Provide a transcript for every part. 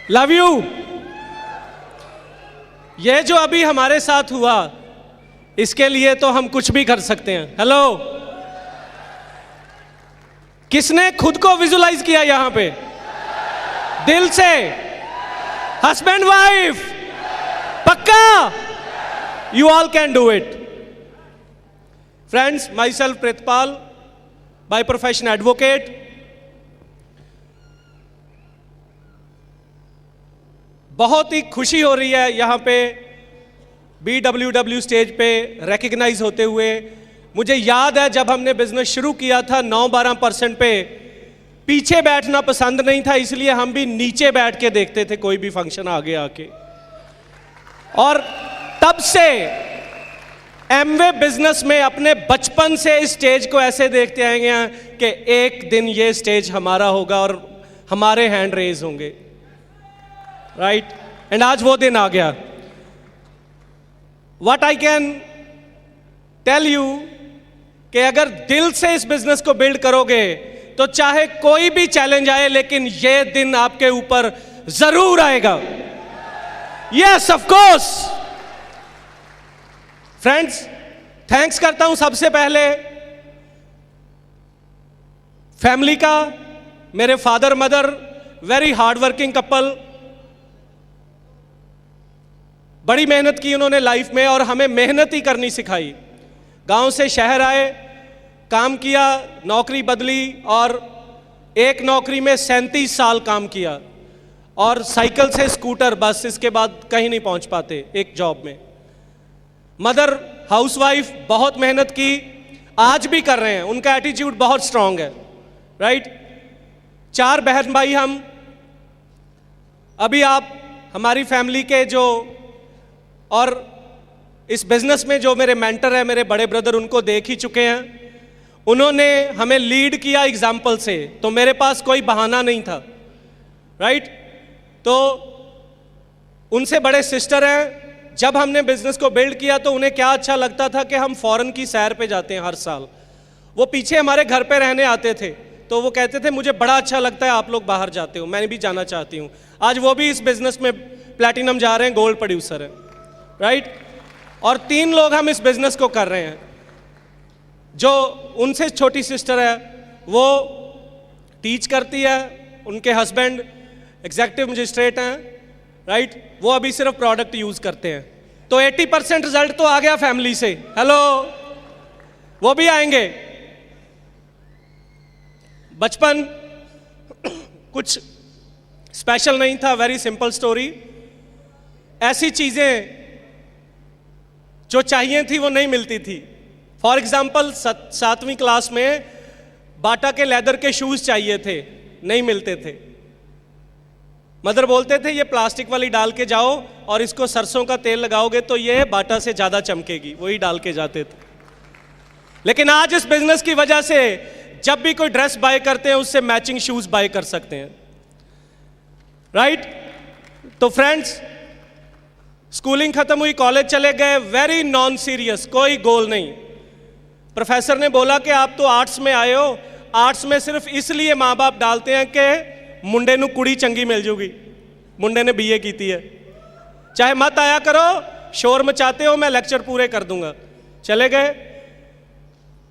Love you. ये जो अभी हमारे साथ हुआ, इसके लिए तो हम कुछ भी कर सकते हैं। हेलो, किसने खुद को विजुलाइज किया यहां पे दिल से? हस्बैंड वाइफ, पक्का? You all can do it. Friends, my self Pritpal, by profession advocate. बहुत ही खुशी हो रही है यहाँ पे BWW स्टेज पे रिकग्नाइज होते हुए। मुझे याद है जब हमने बिजनेस शुरू किया था 9-12% पे, पीछे बैठना पसंद नहीं था, इसलिए हम भी नीचे बैठ के देखते थे कोई भी फंक्शन आगे आके। और तब से एमवे बिजनेस में अपने बचपन से इस स्टेज को ऐसे देखते आएंगे हैं कि एक दिन ये स्टेज हमारा होगा और हमारे हैंड रेज होंगे, राइट? एंड आज वो दिन आ गया। What I can tell you कि अगर दिल से इस बिजनेस को बिल्ड करोगे तो चाहे कोई भी चैलेंज आए, लेकिन ये दिन आपके ऊपर जरूर आएगा। Yes, of course. Friends, thanks करता हूं सबसे पहले फैमिली का। मेरे father mother, very hard working couple, बड़ी मेहनत की उन्होंने लाइफ में और हमें मेहनत ही करनी सिखाई। गांव से शहर आए, काम किया, नौकरी बदली और एक नौकरी में 37 साल काम किया और साइकिल से स्कूटर, बस इसके बाद कहीं नहीं पहुंच पाते एक जॉब में। मदर हाउसवाइफ, बहुत मेहनत की, आज भी कर रहे हैं, उनका एटीट्यूड बहुत स्ट्रांग है, राइट? 4 बहन भाई हम। अभी आप हमारी फैमिली के जो और इस बिजनेस में जो मेरे मेंटर है, मेरे बड़े ब्रदर, उनको देख ही चुके हैं। उन्होंने हमें लीड किया एग्जाम्पल से, तो मेरे पास कोई बहाना नहीं था, राइट? तो उनसे बड़े सिस्टर हैं। जब हमने बिजनेस को बिल्ड किया तो उन्हें क्या अच्छा लगता था कि हम फॉरेन की सैर पे जाते हैं हर साल। वो पीछे हमारे घर पे रहने आते थे, तो वो कहते थे मुझे बड़ा अच्छा लगता है आप लोग बाहर जाते हो, मैं भी जाना चाहती हूँ। आज वो भी इस बिजनेस में प्लैटिनम जा रहे हैं, गोल्ड प्रोड्यूसर है, राइट? और 3 लोग हम इस बिजनेस को कर रहे हैं। जो उनसे छोटी सिस्टर है वो टीच करती है, उनके हस्बैंड एग्जीक्यूटिव मजिस्ट्रेट हैं, राइट? वो अभी सिर्फ प्रोडक्ट यूज करते हैं। तो 80% रिजल्ट तो आ गया फैमिली से। हेलो, वो भी आएंगे। बचपन कुछ स्पेशल नहीं था, वेरी सिंपल स्टोरी। ऐसी चीजें जो चाहिए थी वो नहीं मिलती थी। फॉर एग्जाम्पल 7वीं क्लास में बाटा के लेदर के शूज चाहिए थे, नहीं मिलते थे। मदर बोलते थे ये प्लास्टिक वाली डाल के जाओ और इसको सरसों का तेल लगाओगे तो ये बाटा से ज्यादा चमकेगी, वही डाल के जाते थे। लेकिन आज इस बिजनेस की वजह से जब भी कोई ड्रेस बाय करते हैं उससे मैचिंग शूज बाय कर सकते हैं, राइट? तो फ्रेंड्स, स्कूलिंग खत्म हुई, कॉलेज चले गए, वेरी नॉन सीरियस, कोई गोल नहीं। प्रोफेसर ने बोला कि आप तो आर्ट्स में आए हो, आर्ट्स में सिर्फ इसलिए माँ बाप डालते हैं कि मुंडे नू कुड़ी चंगी मिल जूगी, मुंडे ने BA की है, चाहे मत आया करो, शोर मचाते हो, मैं लेक्चर पूरे कर दूंगा। चले गए।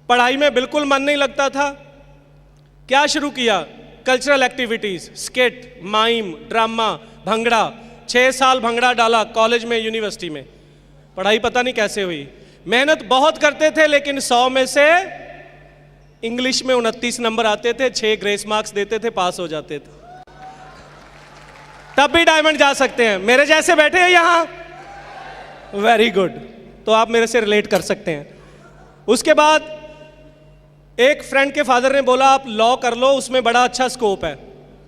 पढ़ाई में बिल्कुल मन नहीं लगता था। क्या शुरू किया? Cultural activities, skit, mime, drama, bhangra. 6 साल भंगड़ा डाला कॉलेज में, यूनिवर्सिटी में। पढ़ाई पता नहीं कैसे हुई। मेहनत बहुत करते थे, लेकिन 100 में से इंग्लिश में 29 नंबर आते थे, 6 ग्रेस मार्क्स देते थे, पास हो जाते थे। तब भी डायमंड जा सकते हैं। मेरे जैसे बैठे हैं यहाँ, वेरी गुड, तो आप मेरे से रिलेट कर सकते हैं। उसके बाद एक फ्रेंड के फादर ने बोला आप लॉ कर लो, उसमें बड़ा अच्छा स्कोप है।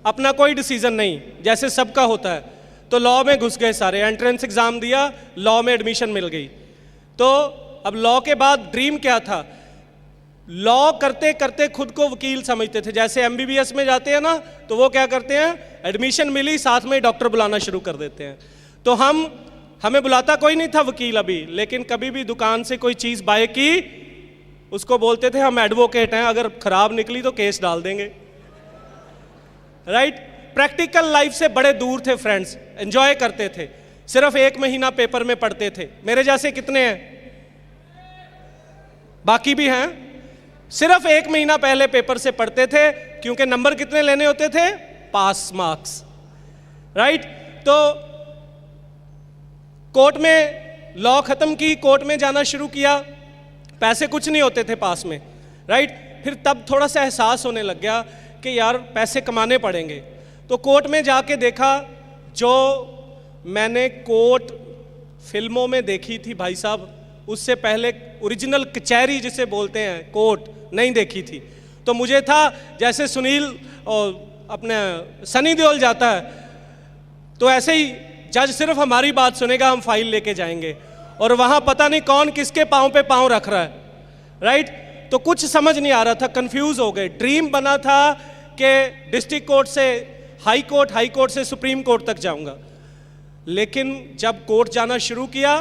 अपना कोई डिसीजन नहीं, जैसे सबका होता है। तो लॉ में घुस गए सारे, एंट्रेंस एग्जाम दिया, लॉ में एडमिशन मिल गई। तो अब लॉ के बाद ड्रीम क्या था? लॉ करते करते खुद को वकील समझते थे। जैसे MBBS में जाते हैं ना, तो वो क्या करते हैं, एडमिशन मिली साथ में डॉक्टर बुलाना शुरू कर देते हैं। तो हमें बुलाता कोई नहीं था वकील अभी, लेकिन कभी भी दुकान से कोई चीज़ बाय की, उसको बोलते थे हम एडवोकेट हैं, अगर खराब निकली तो केस डाल देंगे, राइट? प्रैक्टिकल लाइफ से बड़े दूर थे फ्रेंड्स, एंजॉय करते थे, सिर्फ 1 महीना पेपर में पढ़ते थे। मेरे जैसे कितने हैं? बाकी भी हैं। सिर्फ 1 महीना पहले पेपर से पढ़ते थे, क्योंकि नंबर कितने लेने होते थे? Pass marks, right. तो कोर्ट में लॉ खत्म की, कोर्ट में जाना शुरू किया, पैसे कुछ नहीं होते थे पास में, राइट। फिर तब थोड़ा सा एहसास होने लग गया कि यार पैसे कमाने पड़ेंगे। तो कोर्ट में जाके देखा, जो मैंने कोर्ट फिल्मों में देखी थी भाई साहब, उससे पहले ओरिजिनल कचहरी जिसे बोलते हैं कोर्ट नहीं देखी थी। तो मुझे था जैसे सुनील और अपने सनी देओल जाता है, तो ऐसे ही जज सिर्फ हमारी बात सुनेगा, हम फाइल लेके जाएंगे और वहाँ पता नहीं कौन किसके पाँव पे पाँव रख रहा है, राइट। तो कुछ समझ नहीं आ रहा था, कंफ्यूज हो गए। ड्रीम बना था कि डिस्ट्रिक्ट कोर्ट से हाई कोर्ट, हाई कोर्ट से सुप्रीम कोर्ट तक जाऊंगा। लेकिन जब कोर्ट जाना शुरू किया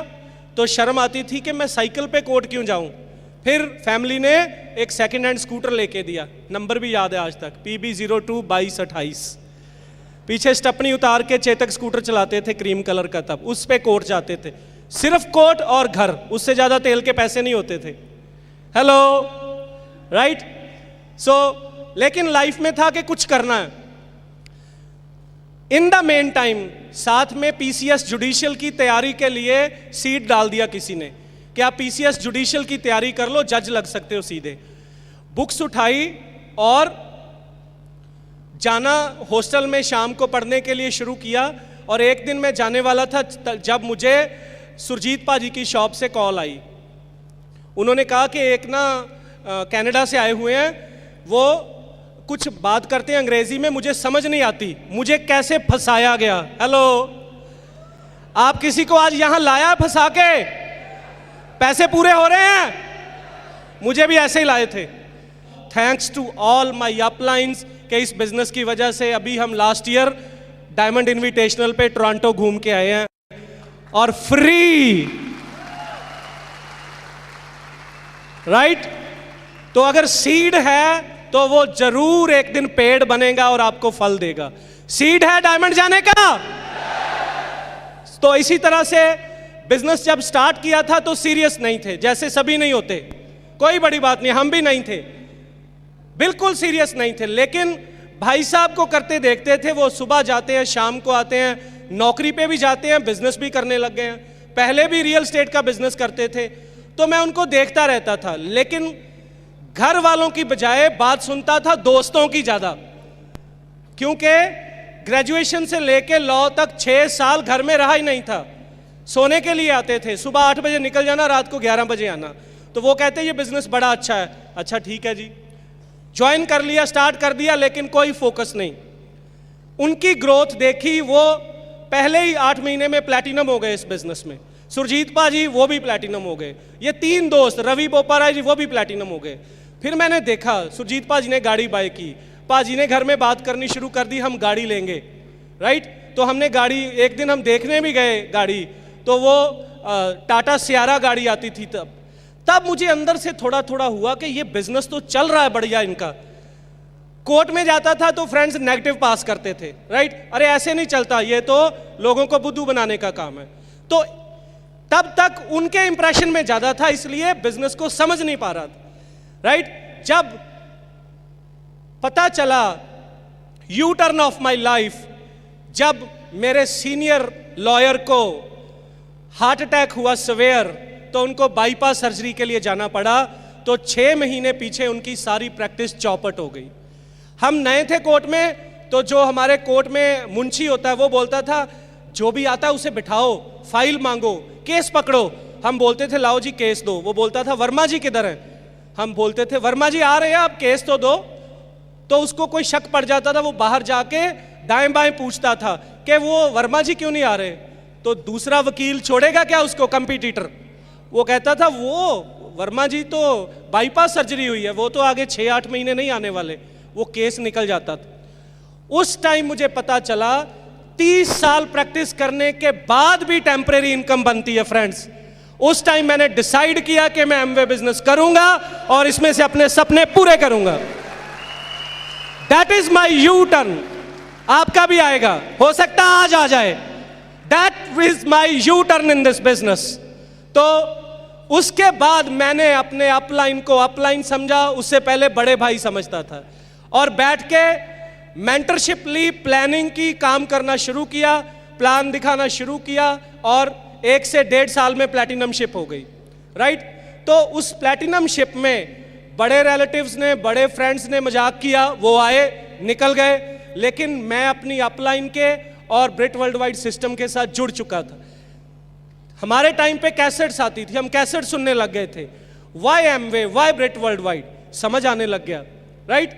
तो शर्म आती थी कि मैं साइकिल पे कोर्ट क्यों जाऊं। फिर फैमिली ने एक सेकंड हैंड स्कूटर लेके दिया, नंबर भी याद है आज तक, PB02 2228। पीछे स्टपनी उतार के चेतक स्कूटर चलाते थे क्रीम कलर का, तब उस पे कोर्ट जाते थे। सिर्फ कोर्ट और घर, उससे ज़्यादा तेल के पैसे नहीं होते थे। Hello, right. सो लेकिन लाइफ में था कि कुछ करना है। इन द मेन टाइम साथ में PCS जुडिशियल की तैयारी के लिए सीट डाल दिया किसी ने कि आप PCS जुडिशियल की तैयारी कर लो, जज लग सकते हो सीधे। बुक्स उठाई और जाना हॉस्टल में शाम को पढ़ने के लिए शुरू किया। और एक दिन मैं जाने वाला था जब मुझे सुरजीत पाजी की शॉप से कॉल आई। उन्होंने कहा कि एक ना कनाडा से आए हुए हैं, वो कुछ बात करते हैं अंग्रेजी में, मुझे समझ नहीं आती, मुझे कैसे फंसाया गया। हेलो, आप किसी को आज यहां लाया फंसा के? पैसे पूरे हो रहे हैं? मुझे भी ऐसे ही लाए थे। थैंक्स टू ऑल माय अपलाइंस के इस बिजनेस की वजह से अभी हम लास्ट ईयर डायमंड इनविटेशनल पे टोरंटो घूम के आए हैं और फ्री, राइट। तो अगर सीड है तो वो जरूर एक दिन पेड़ बनेगा और आपको फल देगा। सीड है डायमंड जाने का। तो इसी तरह से बिजनेस जब स्टार्ट किया था तो सीरियस नहीं थे, जैसे सभी नहीं होते, कोई बड़ी बात नहीं, हम भी नहीं थे, बिल्कुल सीरियस नहीं थे। लेकिन भाई साहब को करते देखते थे, वो सुबह जाते हैं शाम को आते हैं, नौकरी पे भी जाते हैं, बिजनेस भी करने लग गए हैं। पहले भी रियल एस्टेट का बिजनेस करते थे, तो मैं उनको देखता रहता था। लेकिन घर वालों की बजाय बात सुनता था दोस्तों की ज्यादा, क्योंकि ग्रेजुएशन से लेके लॉ तक 6 साल घर में रहा ही नहीं था। सोने के लिए आते थे, सुबह 8 बजे निकल जाना, रात को 11 बजे आना। तो वो कहते ये बिजनेस बड़ा अच्छा है। अच्छा ठीक है जी, ज्वाइन कर लिया, स्टार्ट कर दिया, लेकिन कोई फोकस नहीं। उनकी ग्रोथ देखी, वो पहले ही 8 महीने में प्लैटिनम हो गए इस बिजनेस में। सुरजीत पाजी वो भी प्लैटिनम हो गए, ये 3 दोस्त रवि बोपाराय जी वो भी प्लैटिनम हो गए। फिर मैंने देखा सुरजीत पाजी ने गाड़ी बाय की, पाजी ने घर में बात करनी शुरू कर दी, हम गाड़ी लेंगे, राइट। तो हमने गाड़ी, एक दिन हम देखने भी गए गाड़ी, तो वो टाटा सियारा गाड़ी आती थी। तब मुझे अंदर से थोड़ा थोड़ा हुआ कि ये बिजनेस तो चल रहा है बढ़िया इनका। कोर्ट में जाता था तो फ्रेंड्स नेगेटिव पास करते थे, राइट। अरे ऐसे नहीं चलता, ये तो लोगों को बुद्धू बनाने का काम है। तो तब तक उनके इंप्रेशन में ज्यादा था, इसलिए बिजनेस को समझ नहीं पा रहा था, राइट। जब पता चला U turn of my life, जब मेरे सीनियर लॉयर को हार्ट अटैक हुआ सवेयर, तो उनको बाईपास सर्जरी के लिए जाना पड़ा। तो 6 महीने पीछे उनकी सारी प्रैक्टिस चौपट हो गई। हम नए थे कोर्ट में, तो जो हमारे कोर्ट में मुंशी होता है वो बोलता था जो भी आता है उसे बिठाओ, फाइल मांगो, केस पकड़ो। हम बोलते थे लाओ जी केस दो। वो बोलता था वर्मा जी किधर हैं? हम बोलते थे वर्मा जी आ रहे हैं, आप केस तो दो। तो उसको कोई शक पड़ जाता था, वो बाहर जाके दाएं बाएं पूछता था कि वो वर्मा जी क्यों नहीं आ रहे। तो दूसरा वकील छोड़ेगा क्या उसको, कंपटीटर? वो कहता था वो वर्मा जी तो बाईपास सर्जरी हुई है, वो तो आगे 6-8 महीने नहीं आने वाले। वो केस निकल जाता था। उस टाइम मुझे पता चला 30 साल प्रैक्टिस करने के बाद भी टेम्परेरी इनकम बनती है फ्रेंड्स। उस टाइम मैंने डिसाइड किया कि मैं एमवे बिजनेस करूंगा और इसमें से अपने सपने पूरे करूंगा। That is my U turn. आपका भी आएगा, हो सकता है आज आ जाए। That is my U turn in this business. तो उसके बाद मैंने अपने अपलाइन को अपलाइन समझा, उससे पहले बड़े भाई समझता था, और बैठ के मेंटरशिप ली, प्लानिंग की, काम करना शुरू किया, प्लान दिखाना शुरू किया, और 1 से 1.5 साल में प्लैटिनम शिप हो गई, राइट। तो उस प्लैटिनम शिप में बड़े रिलेटिव्स ने, बड़े फ्रेंड्स ने मजाक किया, वो आए निकल गए, लेकिन मैं अपनी अपलाइन के और ब्रिट वर्ल्ड वाइड सिस्टम के साथ जुड़ चुका था। हमारे टाइम पे कैसेट्स आती थी, हम कैसेट सुनने लग गए थे, why Amway, why Britt worldwide, समझ आने लग गया, राइट।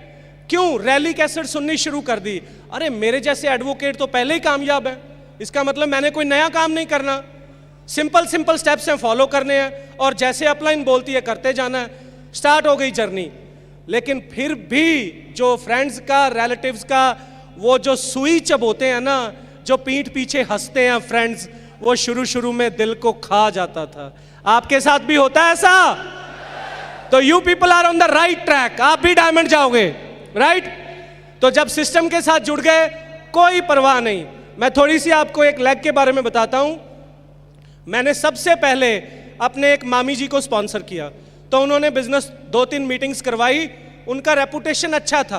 क्यों रैली कैसेट सुननी शुरू कर दी? अरे मेरे जैसे एडवोकेट तो पहले ही कामयाब है, इसका मतलब मैंने कोई नया काम नहीं करना, सिंपल सिंपल स्टेप्स हैं फॉलो करने हैं, और जैसे अपलाइन बोलती है करते जाना है। स्टार्ट हो गई जर्नी। लेकिन फिर भी जो फ्रेंड्स का, रिलेटिव्स का वो जो सुई चबोते हैं ना, जो पीठ पीछे हंसते हैं फ्रेंड्स, वो शुरू शुरू में दिल को खा जाता था। आपके साथ भी होता है ऐसा? तो you people are on the right track, आप भी डायमंड जाओगे, राइट। तो जब सिस्टम के साथ जुड़ गए, कोई परवाह नहीं। मैं थोड़ी सी आपको एक लेग के बारे में बताता हूं। मैंने सबसे पहले अपने एक मामी जी को स्पॉन्सर किया, तो उन्होंने बिजनेस 2-3 मीटिंग्स करवाई, उनका रेपुटेशन अच्छा था,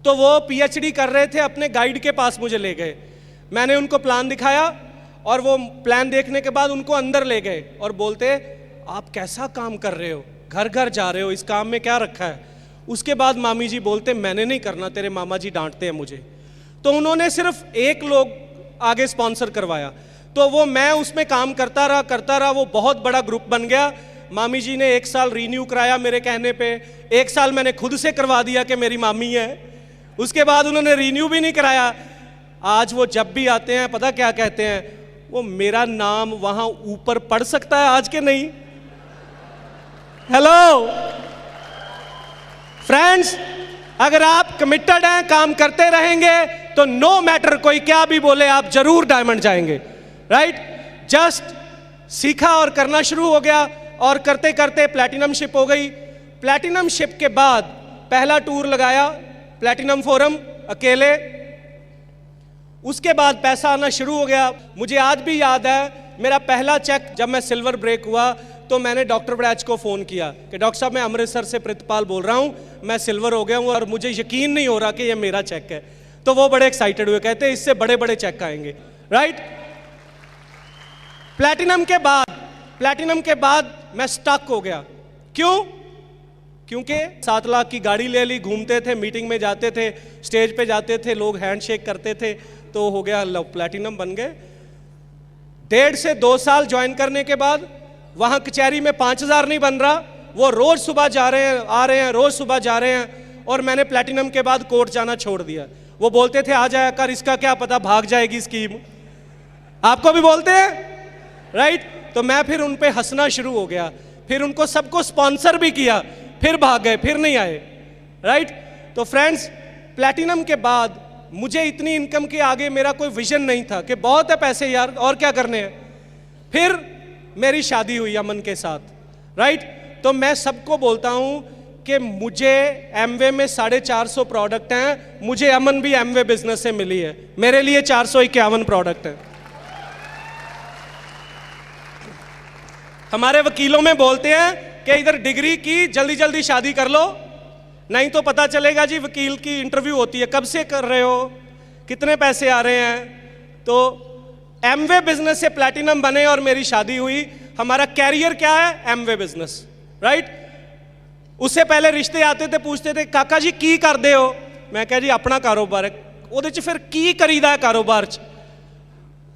तो वो पीएचडी कर रहे थे, अपने गाइड के पास मुझे ले गए। मैंने उनको प्लान दिखाया, और वो प्लान देखने के बाद उनको अंदर ले गए और बोलते, आप कैसा काम कर रहे हो, घर घर जा रहे हो, इस काम में क्या रखा है? उसके बाद मामी जी बोलते, मैंने नहीं करना, तेरे मामा जी डांटते हैं मुझे। तो उन्होंने सिर्फ एक लोग आगे स्पॉन्सर करवाया, तो वो मैं उसमें काम करता रहा, वो बहुत बड़ा ग्रुप बन गया। मामी जी ने 1 साल रीन्यू कराया मेरे कहने पे, 1 साल मैंने खुद से करवा दिया कि मेरी मामी है, उसके बाद उन्होंने रीन्यू भी नहीं कराया। आज वो जब भी आते हैं, पता क्या कहते हैं, वो मेरा नाम वहां ऊपर पढ़ सकता है आज के नहीं? हेलो फ्रेंड्स, अगर आप कमिटेड हैं, काम करते रहेंगे, तो नो मैटर कोई क्या भी बोले, आप जरूर डायमंड जाएंगे, राइट। जस्ट सीखा और करना शुरू हो गया, और करते करते प्लैटिनम शिप हो गई। प्लैटिनम शिप के बाद पहला टूर लगाया प्लैटिनम फोरम अकेले, उसके बाद पैसा आना शुरू हो गया। मुझे आज भी याद है, मेरा पहला चेक जब मैं सिल्वर ब्रेक हुआ, तो मैंने डॉक्टर ब्रैच को फ़ोन किया कि डॉक्टर साहब, मैं अमृतसर से प्रितपाल बोल रहा हूँ, मैं सिल्वर हो गया हूँ और मुझे यकीन नहीं हो रहा कि ये मेरा चेक है। तो वो बड़े एक्साइटेड हुए, कहते इससे बड़े बड़े चेक आएंगे, राइट। प्लैटिनम के बाद मैं स्टक हो गया। क्यों? क्योंकि 7 लाख की गाड़ी ले ली, घूमते थे, मीटिंग में जाते थे, स्टेज पे जाते थे, लोग हैंडशेक करते थे, तो हो गया प्लैटिनम बन गए। 1.5 से 2 साल ज्वाइन करने के बाद वहाँ कचहरी में 5,000 नहीं बन रहा, वो रोज़ सुबह जा रहे हैं, आ रहे हैं, रोज़ सुबह जा रहे हैं, और मैंने प्लैटिनम के बाद कोर्ट जाना छोड़ दिया। वो बोलते थे आ जाया कर, इसका क्या पता भाग जाएगी स्कीम। आपको भी बोलते हैं, राइट। तो मैं फिर उन पे हंसना शुरू हो गया, फिर उनको सबको स्पॉन्सर भी किया, फिर भाग गए, फिर नहीं आए, राइट। तो फ्रेंड्स, प्लैटिनम के बाद मुझे इतनी इनकम के आगे मेरा कोई विजन नहीं था कि बहुत है पैसे यार, और क्या करने हैं। फिर मेरी शादी हुई अमन के साथ, राइट। तो मैं सबको बोलता हूं कि मुझे एमवे में 450 प्रोडक्ट हैं, मुझे अमन भी एमवे बिजनेस से मिली है, मेरे लिए 451 प्रोडक्ट हैं। हमारे वकीलों में बोलते हैं कि इधर डिग्री की, जल्दी जल्दी शादी कर लो, नहीं तो पता चलेगा जी वकील की इंटरव्यू होती है, कब से कर रहे हो, कितने पैसे आ रहे हैं। तो एमवे बिजनेस से प्लैटिनम बने और मेरी शादी हुई। हमारा कैरियर क्या है? Amway business, right. उससे पहले रिश्ते आते थे, पूछते थे काका जी की कर दे हो, मैं कह जी अपना कारोबार है। ਉਹਦੇ ਚ फिर की करीदा है कारोबार च?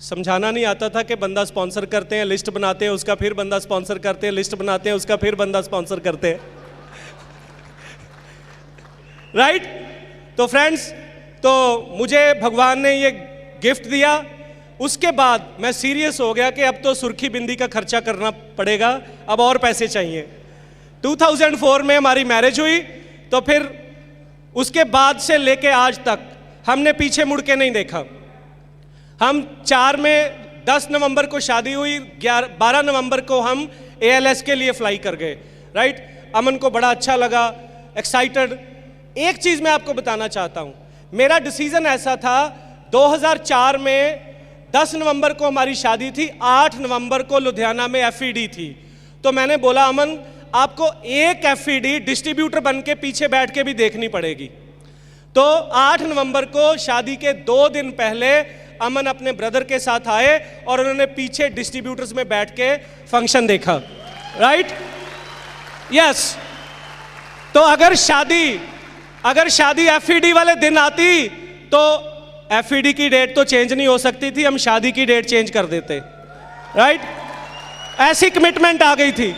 समझाना नहीं आता था कि बंदा स्पॉन्सर करते हैं, लिस्ट बनाते हैं, उसका फिर बंदा स्पॉन्सर करते हैं, लिस्ट बनाते हैं, उसका फिर बंदा स्पॉन्सर करते हैं, राइट। तो फ्रेंड्स, तो मुझे भगवान ने ये गिफ्ट दिया। उसके बाद मैं सीरियस हो गया कि अब तो सुर्खी बिंदी का खर्चा करना पड़ेगा, अब और पैसे चाहिए। 2004 में हमारी मैरिज हुई, तो फिर उसके बाद से लेके आज तक हमने पीछे मुड़ के नहीं देखा। हम 10 नवंबर को शादी हुई, 12 नवंबर को हम ALS के लिए फ्लाई कर गए, राइट। अमन को बड़ा अच्छा लगा, एक्साइटेड। एक चीज़ मैं आपको बताना चाहता हूँ मेरा डिसीजन ऐसा था, 2004 में 10 नवंबर को हमारी शादी थी, 8 नवंबर को लुधियाना में FED थी। तो मैंने बोला अमन आपको एक FED डिस्ट्रीब्यूटर बन के पीछे बैठ के भी देखनी पड़ेगी। तो 8 नवंबर को शादी के 2 दिन पहले अमन अपने ब्रदर के साथ आए और उन्होंने पीछे डिस्ट्रीब्यूटर्स में बैठ के फंक्शन देखा, राइट? यस। तो अगर शादी FED वाले दिन आती तो FED की डेट तो चेंज नहीं हो सकती थी, हम शादी की डेट चेंज कर देते, राइट? ऐसी कमिटमेंट आ गई थी।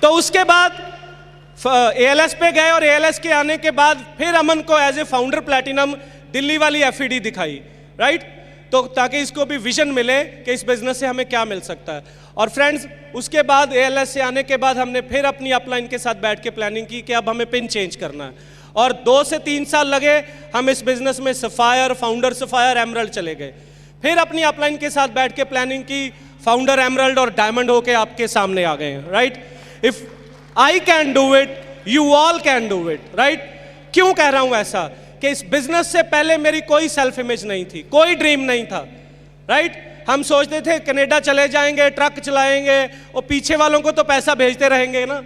तो उसके बाद ALS पे गए और ALS के आने के बाद फिर अमन को as a founder platinum Delhi वाली FED दिखाई, राइट? तो ताकि इसको भी विजन मिले कि इस बिजनेस से हमें क्या मिल सकता है। और फ्रेंड्स, उसके बाद ALS से आने के बाद हमने फिर अपनी अपलाइन के साथ बैठ के प्लानिंग की कि अब हमें पिन चेंज करना है। और 2 से 3 साल लगे, हम इस बिजनेस में सफायर, फाउंडर सफायर, एमरल्ड चले गए। फिर अपनी अपलाइन के साथ बैठ के प्लानिंग की, फाउंडर, एमरल्ड और डायमंड होके आपके सामने आ गए हैं, right? If I can do it, you all can do it, right? क्यों कह रहा हूं ऐसा? कि इस बिजनेस से पहले मेरी कोई सेल्फ इमेज नहीं थी, कोई ड्रीम नहीं था, राइट? हम सोचते थे कनाडा चले जाएंगे, ट्रक चलाएंगे और पीछे वालों को तो पैसा भेजते रहेंगे ना।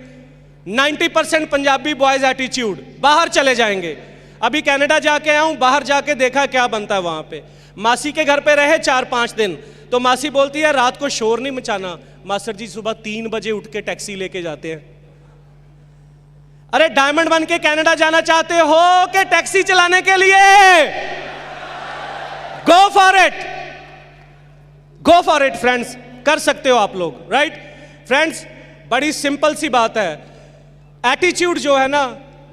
90% पंजाबी बॉयज एटीट्यूड, बाहर चले जाएंगे। अभी कनाडा जाके आया हूं, बाहर जाके देखा क्या बनता है वहां पे। मासी के घर पे रहे 4-5 दिन, तो मासी बोलती है रात को शोर नहीं मचाना। मास्टर जी सुबह 3 बजे उठ के टैक्सी लेके जाते हैं। अरे डायमंड बन के कनाडा जाना चाहते हो कि टैक्सी चलाने के लिए? Go for it, go for it friends, कर सकते हो आप लोग, राइट? फ्रेंड्स, बड़ी सिंपल सी बात है, एटीट्यूड जो है ना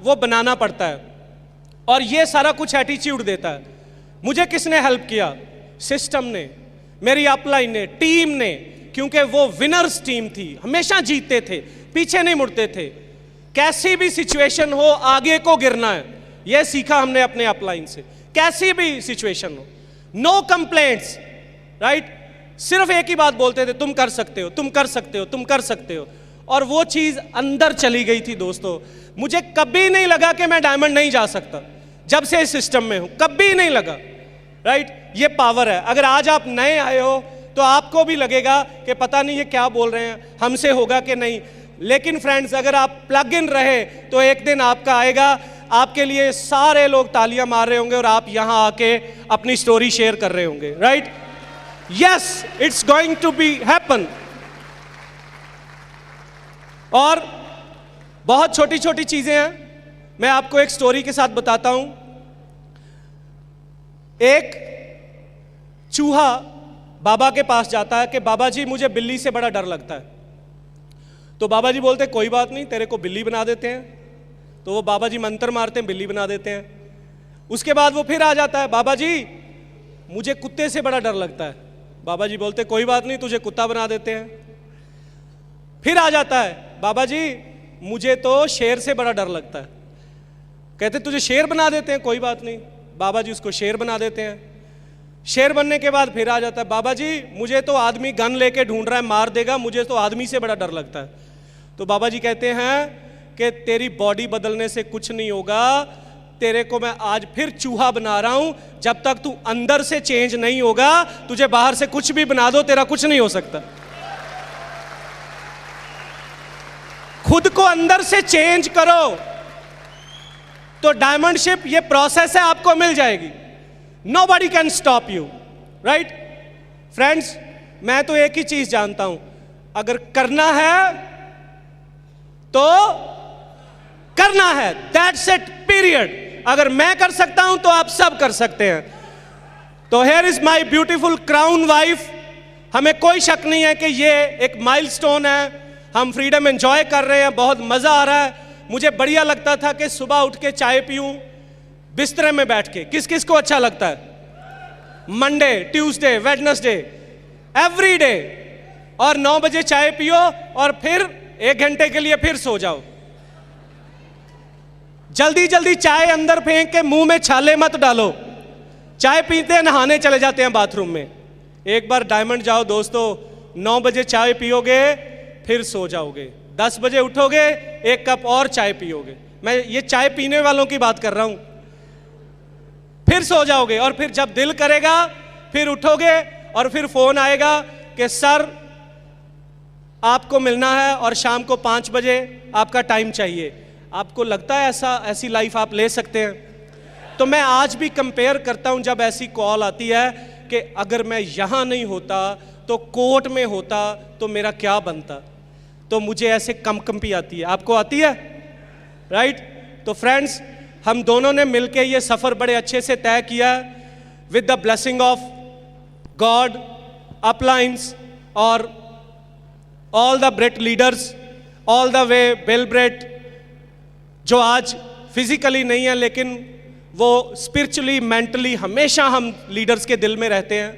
वो बनाना पड़ता है और ये सारा कुछ एटीट्यूड देता है। मुझे किसने हेल्प किया? सिस्टम ने, मेरी अपलाइन ने, टीम ने, क्योंकि वो विनर्स टीम थी, हमेशा जीतते थे, पीछे नहीं मुड़ते थे। कैसी भी सिचुएशन हो आगे को गिरना है, यह सीखा हमने अपने अपलाइन से। कैसी भी सिचुएशन हो, नो कंप्लेंट्स, राइट? सिर्फ एक ही बात बोलते थे, तुम कर सकते हो, तुम कर सकते हो, तुम कर सकते हो। और वो चीज अंदर चली गई थी दोस्तों। मुझे कभी नहीं लगा कि मैं डायमंड नहीं जा सकता, जब से इस सिस्टम में हूं कभी नहीं लगा, राइट? ये पावर है। अगर आज आप नए आए हो तो आपको भी लगेगा कि पता नहीं ये क्या बोल रहे हैं, हमसे होगा कि नहीं। लेकिन फ्रेंड्स, अगर आप प्लग इन रहे तो एक दिन आपका आएगा, आपके लिए सारे लोग तालियां मार रहे होंगे और आप यहां आके अपनी स्टोरी शेयर कर रहे होंगे, right? Yes, it's going to be happen. और बहुत छोटी छोटी चीजें हैं, मैं आपको एक स्टोरी के साथ बताता हूं। एक चूहा बाबा के पास जाता है कि बाबा जी मुझे बिल्ली से बड़ा डर लगता है। तो बाबा जी बोलते कोई बात नहीं, तेरे को बिल्ली बना देते हैं। तो वो बाबा जी मंत्र मारते हैं, बिल्ली बना देते हैं। उसके बाद वो फिर आ जाता है, बाबा जी मुझे कुत्ते से बड़ा डर लगता है। बाबा जी बोलते कोई बात नहीं, तुझे कुत्ता बना देते हैं। फिर आ जाता है, बाबा जी मुझे तो शेर से बड़ा डर लगता है। कहते तुझे शेर बना देते हैं, कोई बात नहीं। बाबा जी उसको शेर बना देते हैं। शेर बनने के बाद फिर आ जाता है, बाबा जी मुझे तो आदमी गन लेके ढूंढ रहा है, मार देगा, मुझे तो आदमी से बड़ा डर लगता है। तो बाबा जी कहते हैं कि तेरी बॉडी बदलने से कुछ नहीं होगा, तेरे को मैं आज फिर चूहा बना रहा हूं। जब तक तू अंदर से चेंज नहीं होगा, तुझे बाहर से कुछ भी बना दो, तेरा कुछ नहीं हो सकता। खुद को अंदर से चेंज करो तो डायमंडशिप ये प्रोसेस है, आपको मिल जाएगी। Nobody can stop you, right? Friends, मैं तो एक ही चीज जानता हूं, अगर करना है तो करना है, दैट्स इट, पीरियड। अगर मैं कर सकता हूं तो आप सब कर सकते हैं। तो here is my beautiful crown wife. हमें कोई शक नहीं है कि ये एक माइलस्टोन है, हम फ्रीडम एंजॉय कर रहे हैं, बहुत मजा आ रहा है। मुझे बढ़िया लगता था कि सुबह उठ के चाय पीऊं बिस्तरे में बैठ के। किस किस को अच्छा लगता है? Monday, Tuesday, Wednesday, every day. और 9 बजे चाय पियो और फिर 1 घंटे के लिए फिर सो जाओ। जल्दी जल्दी चाय अंदर फेंक के मुंह में छाले मत डालो। चाय पीते हैं, नहाने चले जाते हैं बाथरूम में। एक बार डायमंड जाओ दोस्तों, 9 बजे चाय पियोगे फिर सो जाओगे, 10 बजे उठोगे, 1 कप और चाय पियोगे। मैं ये चाय पीने वालों की बात कर रहा हूं। फिर सो जाओगे, और फिर जब दिल करेगा फिर उठोगे और फिर फोन आएगा कि सर आपको मिलना है और शाम को 5 बजे आपका टाइम चाहिए। आपको लगता है ऐसी लाइफ आप ले सकते हैं? तो मैं आज भी कंपेयर करता हूं, जब ऐसी कॉल आती है कि अगर मैं यहां नहीं होता तो कोर्ट में होता तो मेरा क्या बनता, तो मुझे ऐसे कंपी आती है। आपको आती है? राइट? तो फ्रेंड्स, हम दोनों ने मिलके ये सफ़र बड़े अच्छे से तय किया with the blessing of God, uplines और all the Britt leaders, all the way Bill Britt, जो आज फिजिकली नहीं है लेकिन वो स्पिरिचुअली, मेंटली हमेशा हम लीडर्स के दिल में रहते हैं।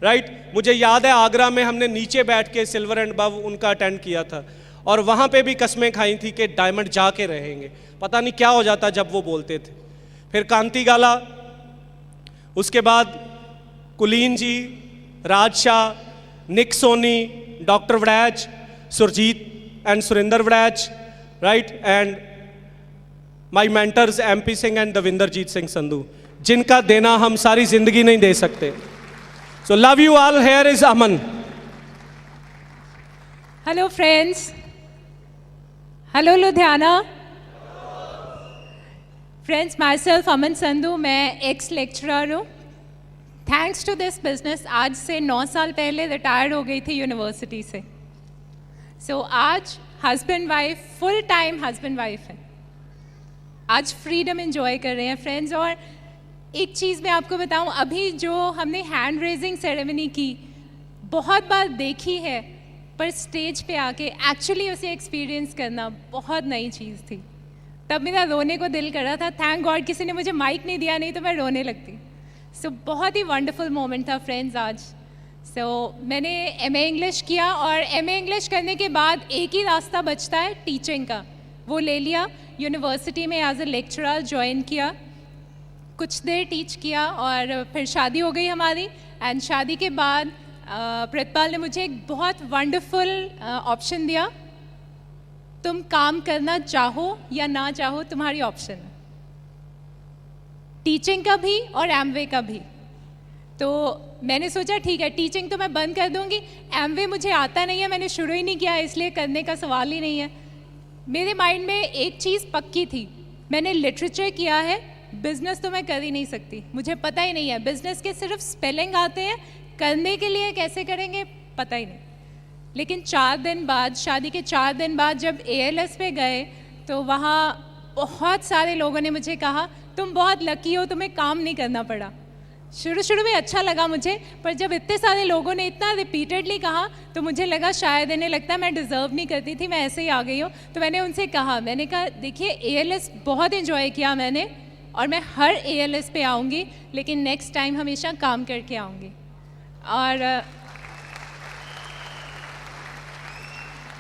राइट? मुझे याद है आगरा में हमने नीचे बैठ के सिल्वर एंड बव उनका अटेंड किया था, और वहाँ पे भी कसमें खाई थी कि डायमंड जाके रहेंगे। पता नहीं क्या हो जाता जब वो बोलते थे। फिर कांति गाला, उसके बाद Kulin ji, Raj Shah, Nick Soni, doctor Waraich, Surjit and Surinder Waraich, right, and my mentors MP Singh and Davinderjit Singh Sandhu, जिनका देना हम सारी जिंदगी नहीं दे सकते। So love you all. Here is Aman. Hello friends, hello Ludhiana. Friends, myself Aman Sandhu, मैं एक्स लेक्चरर हूँ। थैंक्स टू दिस बिजनेस आज से 9 साल पहले रिटायर हो गई थी यूनिवर्सिटी से। सो आज husband wife, full time husband wife है। आज फ्रीडम एंजॉय कर रहे हैं फ्रेंड्स। और एक चीज़ मैं आपको बताऊं, अभी जो हमने हैंड रेजिंग सेरेमनी की बहुत बार देखी है, पर स्टेज पे आके एक्चुअली उसे एक्सपीरियंस करना बहुत नई चीज़ थी। तब मेरा रोने को दिल कर रहा था। थैंक गॉड किसी ने मुझे माइक नहीं दिया, नहीं तो मैं रोने लगती। सो बहुत ही वंडरफुल मोमेंट था फ्रेंड्स आज। सो मैंने MA इंग्लिश किया, और MA इंग्लिश करने के बाद एक ही रास्ता बचता है टीचिंग का, वो ले लिया। यूनिवर्सिटी में एज ए लेक्चरर ज्वाइन किया, कुछ देर टीच किया, और फिर शादी हो गई हमारी। एंड शादी के बाद प्रितपाल ने मुझे एक बहुत वंडरफुल ऑप्शन दिया, तुम काम करना चाहो या ना चाहो तुम्हारी ऑप्शन है, टीचिंग का भी और एमवे का भी। तो मैंने सोचा ठीक है, टीचिंग तो मैं बंद कर दूंगी, एमवे मुझे आता नहीं है, मैंने शुरू ही नहीं किया, इसलिए करने का सवाल ही नहीं है। मेरे माइंड में एक चीज़ पक्की थी, मैंने लिटरेचर किया है, बिजनेस तो मैं कर ही नहीं सकती, मुझे पता ही नहीं है। बिजनेस के सिर्फ स्पेलिंग आते हैं, करने के लिए कैसे करेंगे पता ही नहीं। लेकिन 4 दिन बाद, शादी के 4 दिन बाद जब ALS पे गए, तो वहाँ बहुत सारे लोगों ने मुझे कहा तुम बहुत लकी हो, तुम्हें काम नहीं करना पड़ा। शुरू में अच्छा लगा मुझे, पर जब इतने सारे लोगों ने इतना रिपीटेडली कहा तो मुझे लगा शायद इन्हें लगता है मैं डिज़र्व नहीं करती थी, मैं ऐसे ही आ गई हूँ। तो मैंने उनसे कहा, मैंने कहा देखिए ALS बहुत इन्जॉय किया मैंने, और मैं हर ALS पे आऊँगी, लेकिन नेक्स्ट टाइम हमेशा काम करके आऊँगी। और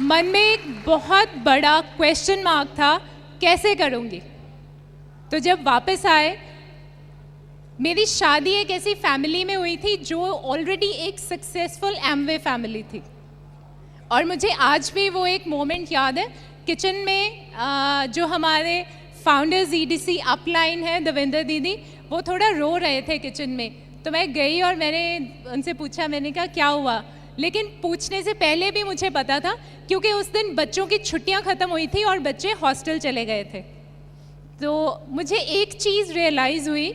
मन में एक बहुत बड़ा क्वेश्चन मार्क था, कैसे करूँगी। तो जब वापस आए, मेरी शादी एक ऐसी फैमिली में हुई थी जो ऑलरेडी एक सक्सेसफुल एमवे फैमिली थी, और मुझे आज भी वो एक मोमेंट याद है। किचन में जो हमारे फाउंडर EDC अपलाइन है दविंदर दीदी, वो थोड़ा रो रहे थे किचन में। तो मैं गई और मैंने उनसे पूछा, मैंने कहा क्या हुआ। लेकिन पूछने से पहले भी मुझे पता था, क्योंकि उस दिन बच्चों की छुट्टियां ख़त्म हुई थी और बच्चे हॉस्टल चले गए थे। तो मुझे एक चीज़ रियलाइज़ हुई,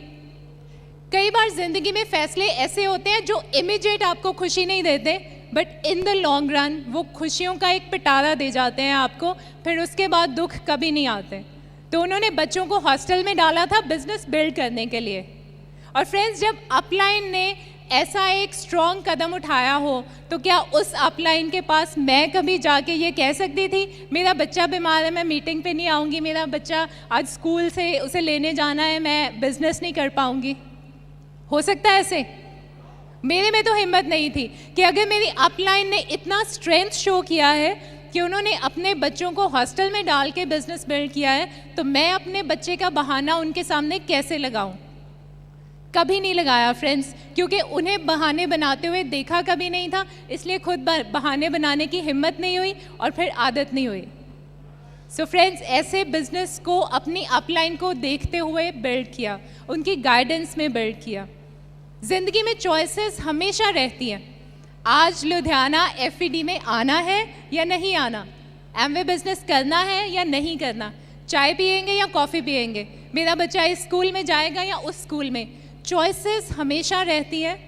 कई बार ज़िंदगी में फ़ैसले ऐसे होते हैं जो इमीडिएट आपको खुशी नहीं देते, but in the long run वो खुशियों का एक पिटारा दे जाते हैं आपको, फिर उसके बाद दुख कभी नहीं आते। तो उन्होंने बच्चों को हॉस्टल में डाला था बिजनेस बिल्ड करने के लिए। और फ्रेंड्स, जब अपलाइन ने ऐसा एक स्ट्रॉन्ग कदम उठाया हो, तो क्या उस अपलाइन के पास मैं कभी जाके ये कह सकती थी मेरा बच्चा बीमार है, मैं मीटिंग पे नहीं आऊँगी, मेरा बच्चा आज स्कूल से उसे लेने जाना है, मैं बिजनेस नहीं कर पाऊँगी? हो सकता है ऐसे? मेरे में तो हिम्मत नहीं थी कि अगर मेरी अपलाइन ने इतना स्ट्रेंथ शो किया है कि उन्होंने अपने बच्चों को हॉस्टल में डाल के बिजनेस बिल्ड किया है, तो मैं अपने बच्चे का बहाना उनके सामने कैसे लगाऊं? कभी नहीं लगाया फ्रेंड्स, क्योंकि उन्हें बहाने बनाते हुए देखा कभी नहीं था, इसलिए खुद बहाने बनाने की हिम्मत नहीं हुई और फिर आदत नहीं हुई। सो फ्रेंड्स, ऐसे बिजनेस को अपनी अपलाइन को देखते हुए बिल्ड किया, उनकी गाइडेंस में बिल्ड किया। ज़िंदगी में चॉइसेस हमेशा रहती हैं। आज लुधियाना FED में आना है या नहीं आना, एमवे बिजनेस करना है या नहीं करना, चाय पिएंगे या कॉफ़ी पिएंगे, मेरा बच्चा इस स्कूल में जाएगा या उस स्कूल में, चॉइसेस हमेशा रहती है।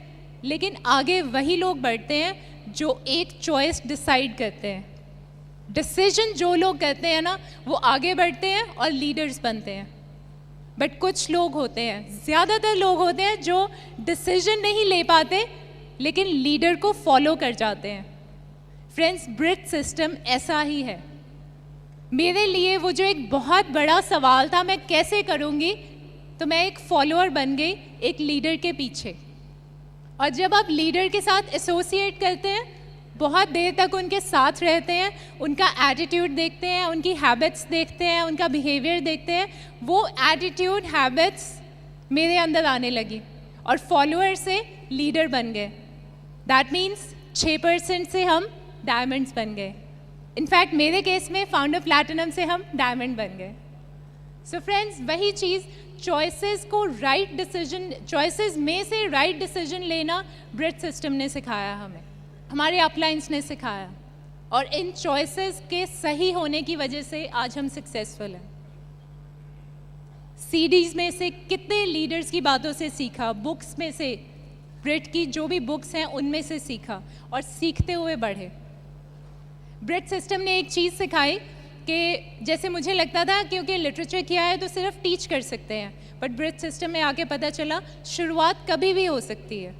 लेकिन आगे वही लोग बढ़ते हैं जो एक चॉइस डिसाइड करते हैं। डिसीजन जो लोग करते हैं ना, वो आगे बढ़ते हैं और लीडर्स बनते हैं। बट कुछ लोग होते हैं, ज़्यादातर लोग होते हैं जो डिसीजन नहीं ले पाते लेकिन लीडर को फॉलो कर जाते हैं। फ्रेंड्स, ब्रिट सिस्टम ऐसा ही है। मेरे लिए वो जो एक बहुत बड़ा सवाल था, मैं कैसे करूँगी, तो मैं एक फॉलोअर बन गई एक लीडर के पीछे। और जब आप लीडर के साथ एसोसिएट करते हैं, बहुत देर तक उनके साथ रहते हैं, उनका एटीट्यूड देखते हैं, उनकी हैबिट्स देखते हैं, उनका बिहेवियर देखते हैं, वो एटीट्यूड हैबिट्स मेरे अंदर आने लगी और फॉलोअर से लीडर बन गए। दैट मीन्स 6% से हम डायमंड्स बन गए। इनफैक्ट मेरे केस में फाउंडर प्लैटिनम से हम डायमंड बन गए। सो फ्रेंड्स, वही चीज़, चॉइसेस को राइट डिसीजन, चॉइसेस में से राइट डिसीजन लेना ब्रिट सिस्टम ने सिखाया हमें, हमारे अपलाइंस ने सिखाया। और इन चॉइसेस के सही होने की वजह से आज हम सक्सेसफुल हैं। सीडीज़ में से कितने लीडर्स की बातों से सीखा, बुक्स में से, ब्रिट की जो भी बुक्स हैं उनमें से सीखा और सीखते हुए बढ़े। ब्रिट सिस्टम ने एक चीज़ सिखाई कि जैसे मुझे लगता था क्योंकि लिटरेचर किया है तो सिर्फ टीच कर सकते हैं, बट ब्रिट सिस्टम में आके पता चला शुरुआत कभी भी हो सकती है।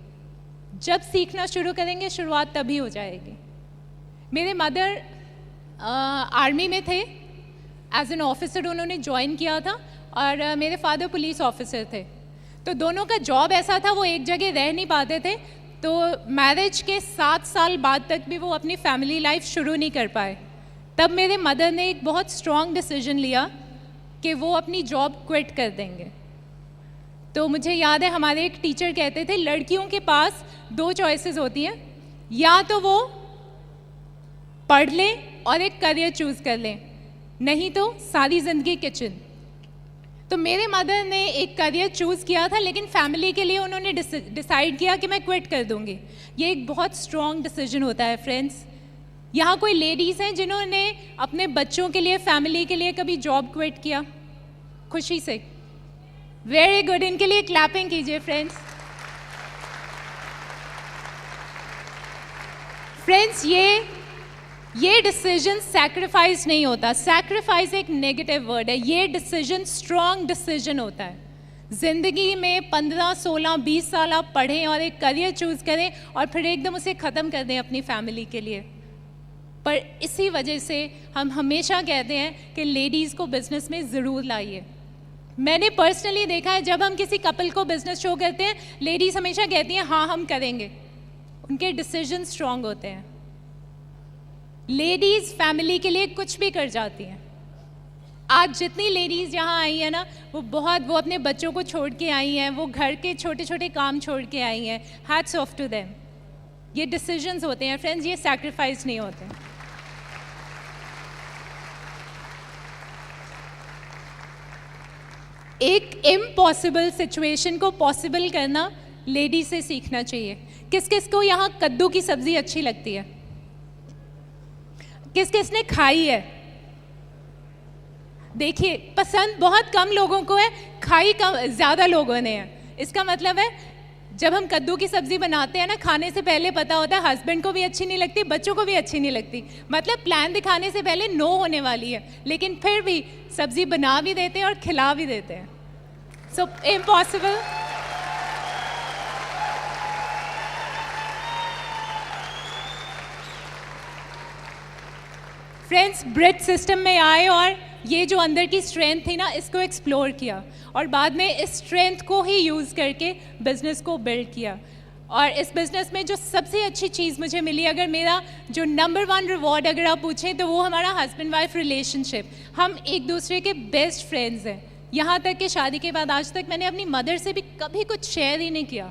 जब सीखना शुरू करेंगे शुरुआत तभी हो जाएगी। मेरे मदर आर्मी में थे, एज एन ऑफिसर उन्होंने ज्वाइन किया था, और मेरे फादर पुलिस ऑफिसर थे। तो दोनों का जॉब ऐसा था, वो एक जगह रह नहीं पाते थे। तो मैरिज के 7 साल बाद तक भी वो अपनी फैमिली लाइफ शुरू नहीं कर पाए। तब मेरे मदर ने एक बहुत स्ट्रॉन्ग डिसीजन लिया कि वो अपनी जॉब क्विट कर देंगे। तो मुझे याद है हमारे एक टीचर कहते थे, लड़कियों के पास 2 चॉइसेस होती हैं, या तो वो पढ़ लें और एक करियर चूज़ कर लें, नहीं तो सारी ज़िंदगी किचन। तो मेरे मदर ने एक करियर चूज़ किया था, लेकिन फैमिली के लिए उन्होंने डिसाइड किया कि मैं क्विट कर दूंगी। ये एक बहुत स्ट्रॉन्ग डिसीजन होता है फ्रेंड्स। यहाँ कोई लेडीज़ हैं जिन्होंने अपने बच्चों के लिए, फैमिली के लिए कभी जॉब क्विट किया खुशी से? वेरी गुड, इनके लिए क्लैपिंग कीजिए फ्रेंड्स। फ्रेंड्स, ये डिसीजन सैक्रिफाइस नहीं होता। सैक्रिफाइस एक नेगेटिव वर्ड है। ये डिसीजन स्ट्रॉन्ग डिसीजन होता है। ज़िंदगी में 15, 16, 20 साल आप पढ़ें और एक करियर चूज़ करें और फिर एकदम उसे ख़त्म कर दें अपनी फैमिली के लिए। पर इसी वजह से हम हमेशा कहते हैं कि लेडीज़ को बिज़नेस में ज़रूर लाइए। मैंने पर्सनली देखा है, जब हम किसी कपल को बिज़नेस शो करते हैं, लेडीज़ हमेशा कहती हैं हाँ हम करेंगे। उनके डिसीजन स्ट्रॉन्ग होते हैं। लेडीज़ फैमिली के लिए कुछ भी कर जाती हैं। आज जितनी लेडीज़ यहाँ आई हैं ना, वो अपने बच्चों को छोड़ के आई हैं, वो घर के छोटे छोटे काम छोड़ के आई हैं। Hats off to them. ये डिसीजंस होते हैं फ्रेंड्स, ये सैक्रिफाइस नहीं होते। एक इम्पॉसिबल सिचुएशन को पॉसिबल करना लेडी से सीखना चाहिए। किस किस को यहाँ कद्दू की सब्ज़ी अच्छी लगती है? किस किस ने खाई है? देखिए, पसंद बहुत कम लोगों को है, खाई कम ज़्यादा लोगों ने है। इसका मतलब है जब हम कद्दू की सब्ज़ी बनाते हैं ना, खाने से पहले पता होता है हस्बैंड को भी अच्छी नहीं लगती, बच्चों को भी अच्छी नहीं लगती। मतलब प्लान दिखाने से पहले नो होने वाली है, लेकिन फिर भी सब्ज़ी बना भी देते हैं और खिला भी देते हैं। सो इम्पॉसिबल। फ्रेंड्स, ब्रिट सिस्टम में आए और ये जो अंदर की स्ट्रेंथ थी ना, इसको एक्सप्लोर किया और बाद में इस स्ट्रेंथ को ही यूज़ करके बिज़नेस को बिल्ड किया। और इस बिज़नेस में जो सबसे अच्छी चीज़ मुझे मिली, अगर मेरा जो नंबर 1 रिवॉर्ड अगर आप पूछें, तो वो हमारा हस्बैंड वाइफ रिलेशनशिप। हम एक दूसरे के बेस्ट फ्रेंड्स हैं। यहाँ तक कि शादी के बाद आज तक मैंने अपनी मदर से भी कभी कुछ शेयर ही नहीं किया।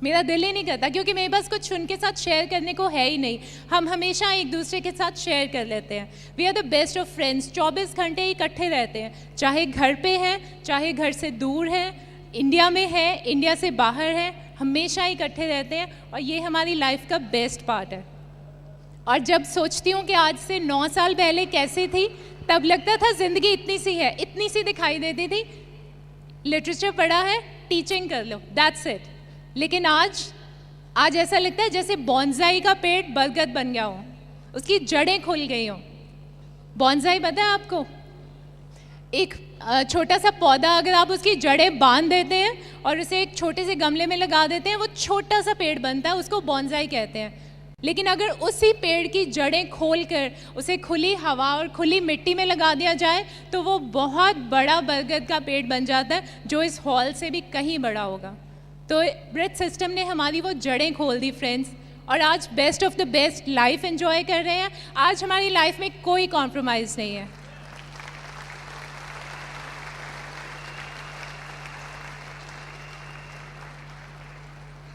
मेरा दिल ही नहीं करता, क्योंकि मेरे पास कुछ उनके साथ शेयर करने को है ही नहीं। हम हमेशा एक दूसरे के साथ शेयर कर लेते हैं। We are the best of friends. 24 घंटे इकट्ठे रहते हैं, चाहे घर पे हैं, चाहे घर से दूर हैं, इंडिया में है, इंडिया से बाहर है, हमेशा इकट्ठे रहते हैं। और ये हमारी लाइफ का बेस्ट पार्ट है। और जब सोचती हूँ कि आज से 9 साल पहले कैसी थी, तब लगता था ज़िंदगी इतनी सी है, इतनी सी दिखाई देती थी। लिटरेचर पढ़ा है, टीचिंग कर लो, दैट्स इट। लेकिन आज ऐसा लगता है जैसे बॉन्साई का पेड़ बरगद बन गया हो, उसकी जड़ें खुल गई हों। बॉन्साई पता है आपको? एक छोटा सा पौधा, अगर आप उसकी जड़ें बांध देते हैं और उसे एक छोटे से गमले में लगा देते हैं, वो छोटा सा पेड़ बनता है, उसको बॉन्साई कहते हैं। लेकिन अगर उसी पेड़ की जड़ें खोलकर उसे खुली हवा और खुली मिट्टी में लगा दिया जाए तो वो बहुत बड़ा बरगद का पेड़ बन जाता है, जो इस हॉल से भी कहीं बड़ा होगा। तो ब्रिज सिस्टम ने हमारी वो जड़ें खोल दी फ्रेंड्स, और आज best of the best life enjoy कर रहे हैं। आज हमारी लाइफ में कोई कॉम्प्रोमाइज़ नहीं है।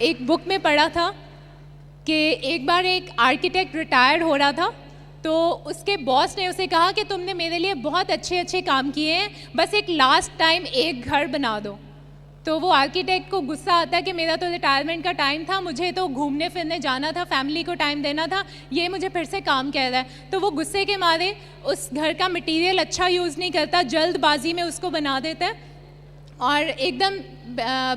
एक बुक में पढ़ा था कि एक बार एक आर्किटेक्ट रिटायर्ड हो रहा था, तो उसके बॉस ने उसे कहा कि तुमने मेरे लिए बहुत अच्छे काम किए हैं, बस एक लास्ट टाइम एक घर बना दो। तो वो आर्किटेक्ट को गुस्सा आता है कि मेरा तो रिटायरमेंट का टाइम था, मुझे तो घूमने फिरने जाना था, फैमिली को टाइम देना था, ये मुझे फिर से काम कह रहा है। तो वो गुस्से के मारे उस घर का मटेरियल अच्छा यूज़ नहीं करता, जल्दबाजी में उसको बना देता है और एकदम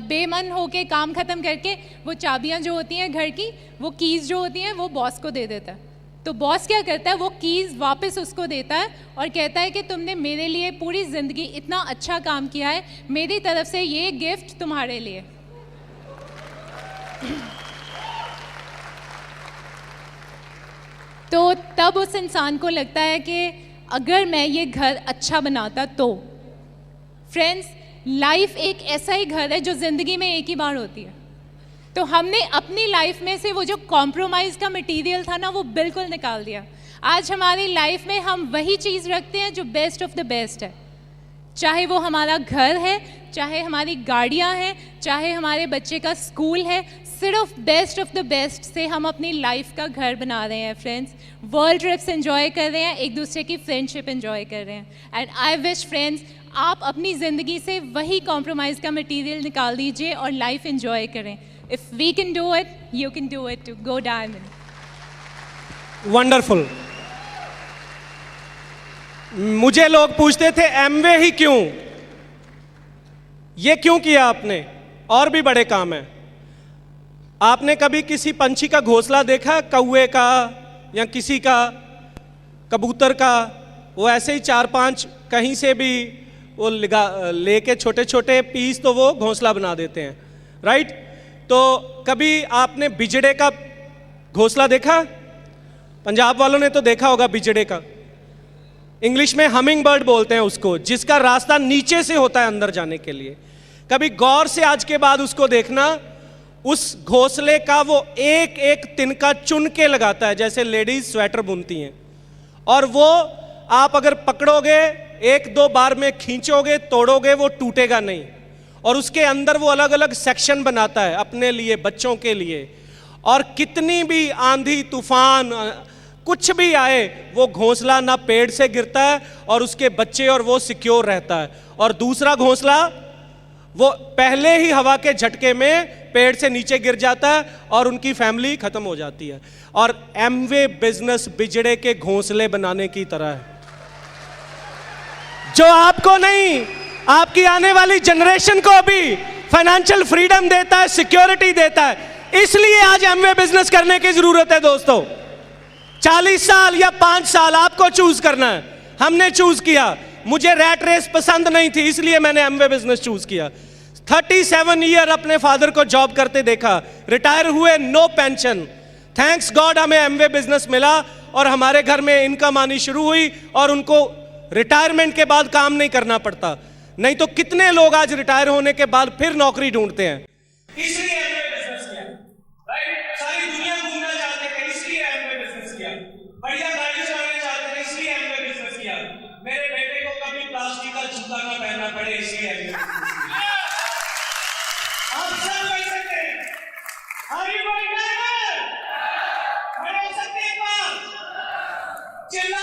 बेमन होके काम ख़त्म करके वो चाबियाँ जो होती हैं घर की, वो कीज़ जो होती हैं, वो बॉस को दे देता है। तो बॉस क्या करता है, वो कीज़ वापस उसको देता है और कहता है कि तुमने मेरे लिए पूरी ज़िंदगी इतना अच्छा काम किया है, मेरी तरफ से ये गिफ्ट तुम्हारे लिए। तो तब उस इंसान को लगता है कि अगर मैं ये घर अच्छा बनाता तो। फ्रेंड्स, लाइफ एक ऐसा ही घर है जो ज़िंदगी में एक ही बार होती है। तो हमने अपनी लाइफ में से वो जो कॉम्प्रोमाइज़ का मटेरियल था ना, वो बिल्कुल निकाल दिया। आज हमारी लाइफ में हम वही चीज़ रखते हैं जो बेस्ट ऑफ द बेस्ट है, चाहे वो हमारा घर है, चाहे हमारी गाड़ियाँ हैं, चाहे हमारे बच्चे का स्कूल है। सिर्फ बेस्ट ऑफ द बेस्ट से हम अपनी लाइफ का घर बना रहे हैं फ्रेंड्स। वर्ल्ड ट्रिप्स एंजॉय कर रहे हैं, एक दूसरे की फ्रेंडशिप एंजॉय कर रहे हैं। एंड आई विश फ्रेंड्स, आप अपनी ज़िंदगी से वही कॉम्प्रोमाइज़ का मटेरियल निकाल दीजिए और लाइफ एंजॉय करें। If we can do it, you can do it too. Go Diamond. Wonderful. मुझे लोग पूछते थे एमवे ही क्यों, ये क्यों किया आपने, और भी बड़े काम है। आपने कभी किसी पंछी का घोंसला देखा, कौवे का या किसी का, कबूतर का? वो ऐसे ही 4-5 कहीं से भी वो लेके छोटे छोटे पीस तो वो घोंसला बना देते हैं, राइट? तो कभी आपने बिजड़े का घोंसला देखा? पंजाब वालों ने तो देखा होगा बिजड़े का। इंग्लिश में हमिंग बर्ड बोलते हैं उसको, जिसका रास्ता नीचे से होता है अंदर जाने के लिए। कभी गौर से आज के बाद उसको देखना, उस घोंसले का वो एक एक तिनका चुन के लगाता है, जैसे लेडीज स्वेटर बुनती हैं। और वो आप अगर पकड़ोगे, 1-2 बार में खींचोगे, तोड़ोगे, वो टूटेगा नहीं। और उसके अंदर वो अलग अलग सेक्शन बनाता है अपने लिए, बच्चों के लिए। और कितनी भी आंधी तूफान कुछ भी आए, वो घोंसला ना पेड़ से गिरता है और उसके बच्चे और वो सिक्योर रहता है। और दूसरा घोंसला वो पहले ही हवा के झटके में पेड़ से नीचे गिर जाता है और उनकी फैमिली खत्म हो जाती है। और एमवे बिजनेस बिजड़े के घोंसले बनाने की तरह है, जो आपको नहीं, आपकी आने वाली जनरेशन को भी फाइनेंशियल फ्रीडम देता है, सिक्योरिटी देता है। इसलिए आज एमवे बिजनेस करने की जरूरत है दोस्तों। 40 साल या 5 साल आपको चूज करना है। हमने चूज किया, मुझे रैट रेस पसंद नहीं थी, इसलिए मैंने एमवे बिजनेस चूज किया। 37 ईयर अपने फादर को जॉब करते देखा, रिटायर हुए, नो पेंशन। थैंक्स गॉड हमें एमवे बिजनेस मिला और हमारे घर में इनकम आनी शुरू हुई और उनको रिटायरमेंट के बाद काम नहीं करना पड़ता। नहीं तो कितने लोग आज रिटायर होने के बाद फिर नौकरी ढूंढते हैं। इसलिए एमवे बिजनेस किया, राइट? सारी दुनिया घूमना चाहते थे, इसलिए एमवे बिजनेस किया। बढ़िया गाड़ी चलाना चाहते थे, इसलिए एमवे बिजनेस किया। मेरे बेटे को कभी प्लास्टिक का जूता ना पहनना पड़े, इसलिए एमवे बिजनेस किया। आप सब कर सकते हैं, चिल्ला